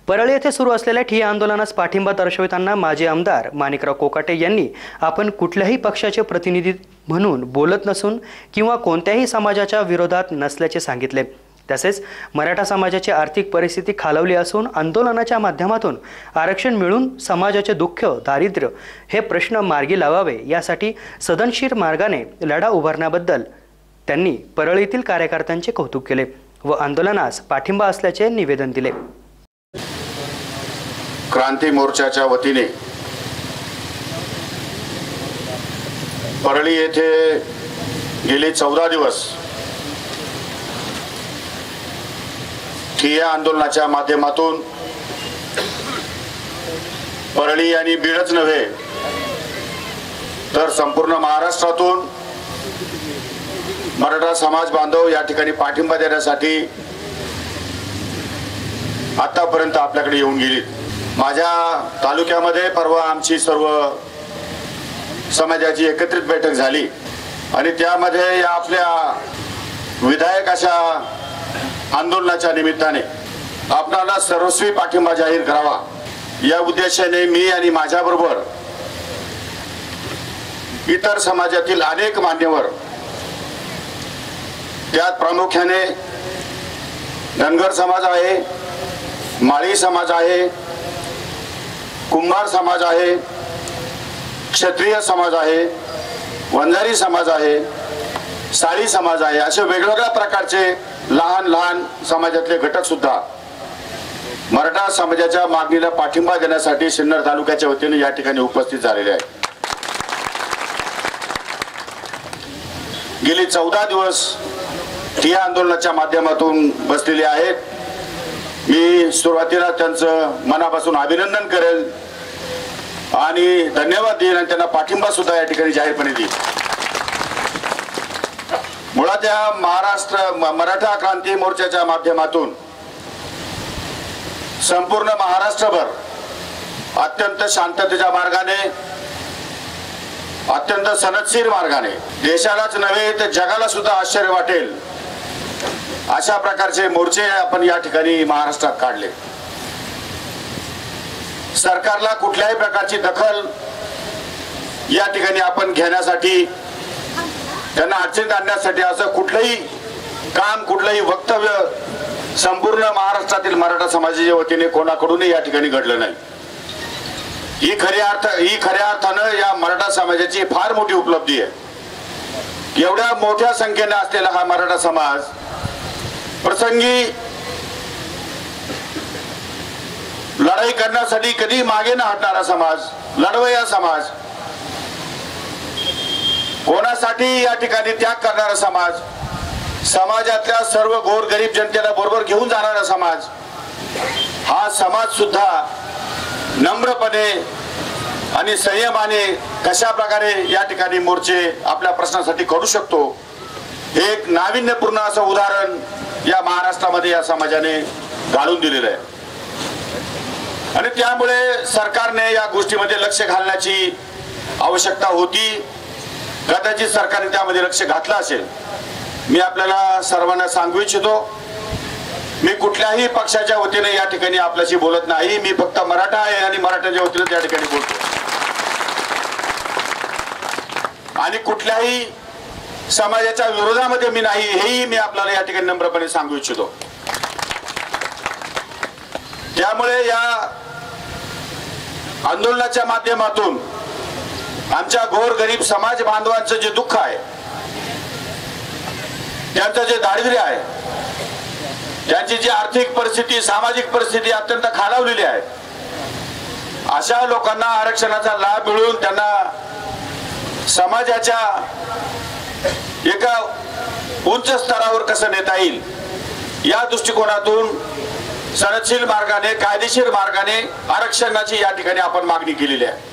परळी येथे सुरू असलेल्या ठिय्या आंदोलनास पाठिंबा दर्शविताना माजी आमदार माणिकराव कोकाटे यांनी आपण कुठल्याही पक्षाचे प्रतिनिधी म्हणून बोलत नसून किंवा कोणत्याही समाजाच्या विरोधात नसल्याचे सांगितले। तसेच मराठा समाजाची आर्थिक परिस्थिती खालावली असून आंदोलनाच्या माध्यमातून आरक्षण मिळून समाजाचे दुःख दारिद्र्य हे प्रश्न मार्गी लावावे यासाठी सदनशीर मार्गाने लढा उभारण्याबद्दल त्यांनी परळीतील कार्यकर्त्यांचे कौतुक केले व आंदोलनास पाठिंबा असल्याचे निवेदन दिले। क्रांती मोर्चाच्या वतीने परळी येथे गेली 14 दिवस ठिय्या आंदोलनाच्या माध्यमातून परळी आणि बीडच नव्हे तर संपूर्ण महाराष्ट्रातून मराठा समाज बांधव या ठिकाणी पाठिंबा देण्यासाठी आतापर्यंत आपल्याकडे येऊन गेली। माझ्या तालुक्यामध्ये परवा आमची सर्व समाजाची एकत्रित बैठक झाली आणि त्यामध्ये या आपल्या विधायक अशा आंदोलनाच्या निमित्ताने आपणाला सर्वस्वी पाठिंबा जाहीर करावा या उद्देशाने मी आणि माझ्याबरोबर इतर समाजातील अनेक मान्यवर, त्यात प्रामुख्याने धनगर समाज आहे, माळी समाज आहे, कुंभार समाज आहे, क्षत्रिय समाज आहे, वंजारी समाज आहे, साळी समाज आहे, असे वेगवेगळ्या प्रकारचे लहान लहान समाजातले घटक सुद्धा मराठा समाजाच्या मागणीला पाठिंबा देण्यासाठी सिन्नर तालुक्याच्या वतीने या ठिकाणी उपस्थित झालेले आहेत। गेली 14 दिवस ठिय्या आंदोलनाच्या माध्यमातून बसलेले आहेत। मी सुरुवातीला त्यांचं मनापासून अभिनंदन करेल आणि धन्यवाद देईन आणि त्यांना पाठिंबा सुद्धा या ठिकाणी जाहीरपणे देईन। मुळात या मराठा क्रांती मोर्चाच्या माध्यमातून संपूर्ण महाराष्ट्रभर अत्यंत शांततेच्या मार्गाने, अत्यंत सनदशीर मार्गाने देशालाच नव्हे तर जगाला सुद्धा आश्चर्य वाटेल अशा प्रकारचे मोर्चे आपण या ठिकाणी महाराष्ट्रात काढले। सरकारला कुठल्याही प्रकारची दखल या ठिकाणी आपण घेण्यासाठी, त्यांना अडचणीत आणण्यासाठी असं कुठलंही काम, कुठलंही वक्तव्य संपूर्ण महाराष्ट्रातील मराठा समाजाच्या वतीने कोणाकडूनही या ठिकाणी घडलं नाही। ही खऱ्या अर्थानं या मराठा समाजाची फार मोठी उपलब्धी आहे। एवढ्या मोठ्या संख्येने असलेला हा मराठा समाज प्रसंगी लढाई करण्यासाठी कधी मागे न हटणारा समाज, लढवय्या समाज, कोणासाठी या ठिकाणी त्याग करणारा समाज, समाजातल्या सर्व गोरगरीब जनतेला बरोबर घेऊन जाणारा समाज, हा समाज सुद्धा नम्रपणे आणि संयमाने कशा प्रकारे या ठिकाणी मोर्चे आपल्या प्रश्नासाठी करू शकतो, एक नाविन्यपूर्ण असं उदाहरण या महाराष्ट्रामध्ये या समाजाने घालून दिलेलं आहे। आणि त्यामुळे सरकारने या गोष्टीमध्ये लक्ष घालण्याची आवश्यकता होती। कदाचित सरकारने त्यामध्ये लक्ष घातलं असेल। मी आपल्याला सर्वांना सांगू इच्छितो, मी कुठल्याही पक्षाच्या वतीने या ठिकाणी आपल्याशी बोलत नाही। मी फक्त मराठा आहे आणि मराठाच्या वतीने त्या ठिकाणी बोलतो आणि कुठल्याही समाजाच्या विरोधामध्ये मी नाही, हेही मी आपल्याला या ठिकाणी नम्रपणे सांगू इच्छितो। त्यामुळे या आंदोलनाच्या माध्यमातून आमच्या गोरगरीब समाज बांधवांचं जे दुःख आहे, त्यांचं जे दारिद्र्य आहे, त्यांची जी आर्थिक परिस्थिती, सामाजिक परिस्थिती अत्यंत खालावलेली आहे, अशा लोकांना आरक्षणाचा लाभ मिळून त्यांना समाजाच्या एका उच्च स्तरावर कसं नेता येईल या दृष्टिकोनातून सनदशीर मार्गाने, कायदेशीर मार्गाने आरक्षणाची या ठिकाणी आपण मागणी केलेली आहे।